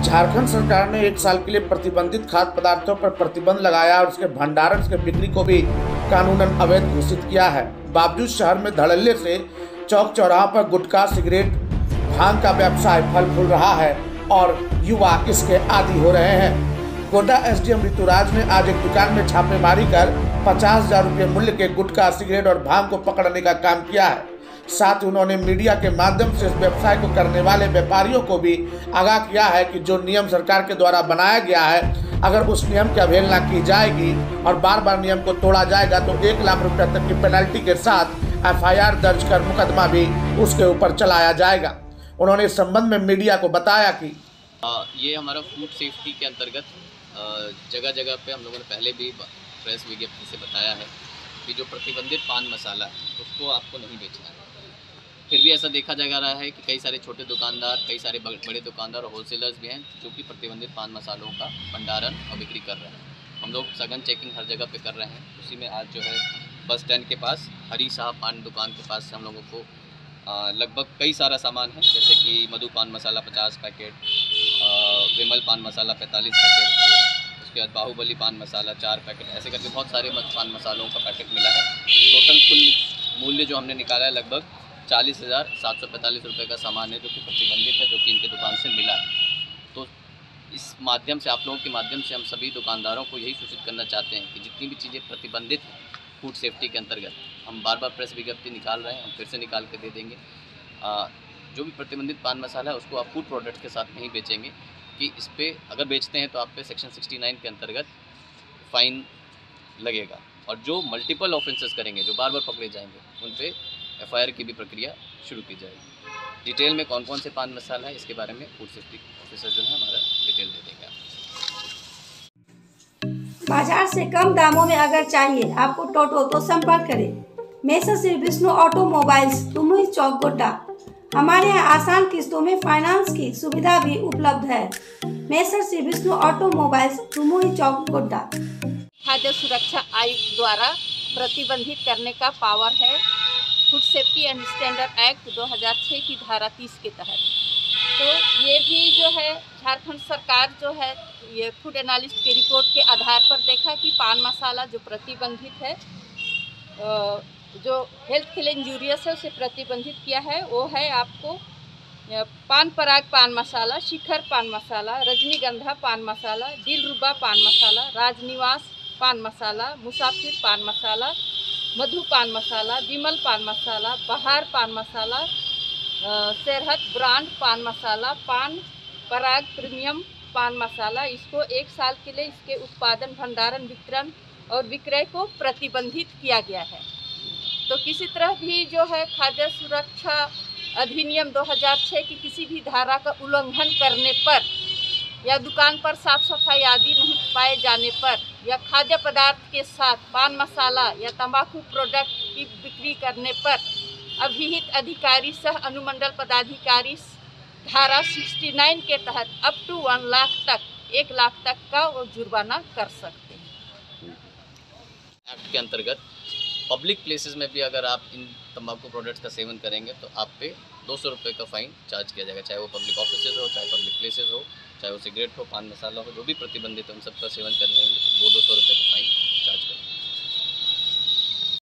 झारखंड सरकार ने 1 साल के लिए प्रतिबंधित खाद्य पदार्थों पर प्रतिबंध लगाया और उसके भंडारण, उसके बिक्री को भी कानूनन अवैध घोषित किया है। बावजूद शहर में धड़ल्ले से चौक चौराहों पर गुटखा, सिगरेट, भांग का व्यवसाय फल फूल रहा है और युवा इसके आदी हो रहे हैं। गोड्डा एसडीएम ऋतुराज ने आज एक दुकान में छापेमारी कर 50,000 रुपये मूल्य के गुटखा, सिगरेट और भांग को पकड़ने का काम किया है। साथ ही उन्होंने मीडिया के माध्यम से इस व्यवसाय को करने वाले व्यापारियों को भी आगाह किया है कि जो नियम सरकार के द्वारा बनाया गया है, अगर उस नियम की अवहेलना की जाएगी और बार बार नियम को तोड़ा जाएगा तो 1 लाख रुपये तक की पेनल्टी के साथ FIR दर्ज कर मुकदमा भी उसके ऊपर चलाया जाएगा। उन्होंने इस संबंध में मीडिया को बताया कि ये हमारा फूड सेफ्टी के अंतर्गत जगह जगह पे हम लोगों ने पहले भी प्रेस विज्ञप्ति से बताया है कि जो प्रतिबंधित पान मसाला है उसको आपको नहीं बेचना है। फिर भी ऐसा देखा जा रहा है कि कई सारे छोटे दुकानदार, कई सारे बड़े दुकानदार और होलसेलर्स भी हैं जो कि प्रतिबंधित पान मसालों का भंडारण और बिक्री कर रहे हैं। हम लोग सघन चेकिंग हर जगह पे कर रहे हैं। उसी में आज जो है बस स्टैंड के पास हरी साहब पान दुकान के पास से हम लोगों को लगभग कई सारा सामान है, जैसे कि मधु पान मसाला 50 पैकेट, विमल पान मसाला 45 पैकेट, उसके बाद बाहुबली पान मसाला 4 पैकेट, ऐसे करके बहुत सारे पान मसालों का पैकेट मिला है। टोटल कुल मूल्य जो हमने निकाला है लगभग 40,745 रुपये का सामान है, जो कि प्रतिबंधित है, जो कि इनके दुकान से मिला है। तो इस माध्यम से, आप लोगों के माध्यम से हम सभी दुकानदारों को यही सूचित करना चाहते हैं कि जितनी भी चीज़ें प्रतिबंधित हैं फूड सेफ्टी के अंतर्गत, हम बार बार प्रेस विज्ञप्ति निकाल रहे हैं, हम फिर से निकाल के दे देंगे। जो भी प्रतिबंधित पान मसाला है उसको आप फूड प्रोडक्ट के साथ नहीं बेचेंगे कि इस पर अगर बेचते हैं तो आप पे सेक्शन 69 के अंतर्गत फ़ाइन लगेगा। और जो मल्टीपल ऑफेंसेस करेंगे, जो बार बार पकड़े जाएंगे, उन पे FIR की भी प्रक्रिया शुरू की जाएगी। डिटेल में कौन कौन से पान मसाला है इसके बारे में फूड सेफ्टी ऑफिसर जो है हमारा डिटेल दे देंगे। बाजार से कम दामों में अगर चाहिए आपको टोटो तो संपर्क करें मेसर श्री विष्णु ऑटोमोबाइल्स, तुमुई चौक, गोड्डा। हमारे यहाँ आसान किस्तों में फाइनेंस की सुविधा भी उपलब्ध है। मेसर श्री विष्णु ऑटोमोबाइल्स, तुमुई चौक, गोड्डा। खाद्य सुरक्षा आयुक्त द्वारा प्रतिबंधित करने का पावर है food safety and standard act 2006 की धारा 30 के तहत। तो ये भी जो है झारखंड सरकार जो है ये फूड एनालिस्ट की रिपोर्ट के आधार पर देखा कि पान मसाला जो प्रतिबंधित है, जो हेल्थ के लिए इंजूरियस है, उसे प्रतिबंधित किया है। वो है आपको पान पराग पान मसाला, शिखर पान मसाला, रजनीगंधा पान मसाला, दिलरुबा पान मसाला, राजनिवास पान मसाला, मुसाफिर पान मसाला, मधु पान मसाला, विमल पान मसाला, बहार पान मसाला, सेरहत ब्रांड पान मसाला, पान पराग प्रीमियम पान मसाला। इसको 1 साल के लिए इसके उत्पादन, भंडारण, वितरण और विक्रय को प्रतिबंधित किया गया है। तो किसी तरह भी जो है खाद्य सुरक्षा अधिनियम 2006 की किसी भी धारा का उल्लंघन करने पर या दुकान पर साफ सफाई आदि नहीं पाए जाने पर या खाद्य पदार्थ के साथ पान मसाला या तंबाकू प्रोडक्ट की बिक्री करने पर अभिहित अधिकारी सह अनुमंडल पदाधिकारी धारा 69 के तहत अप टू 1 लाख तक का वो जुर्माना कर सकते हैं। एक्ट के अंतर्गत पब्लिक प्लेसेस में भी अगर आप इन तंबाकू प्रोडक्ट्स का सेवन करेंगे तो आप पे 200 रुपये का फ़ाइन चार्ज किया जाएगा, चाहे वो पब्लिक ऑफिसेज हो, चाहे पब्लिक प्लेसेस हो, चाहे वो सिगरेट हो, पान मसाला हो, जो भी प्रतिबंधित है उन सबका सेवन करेंगे तो 200 रुपये का फ़ाइन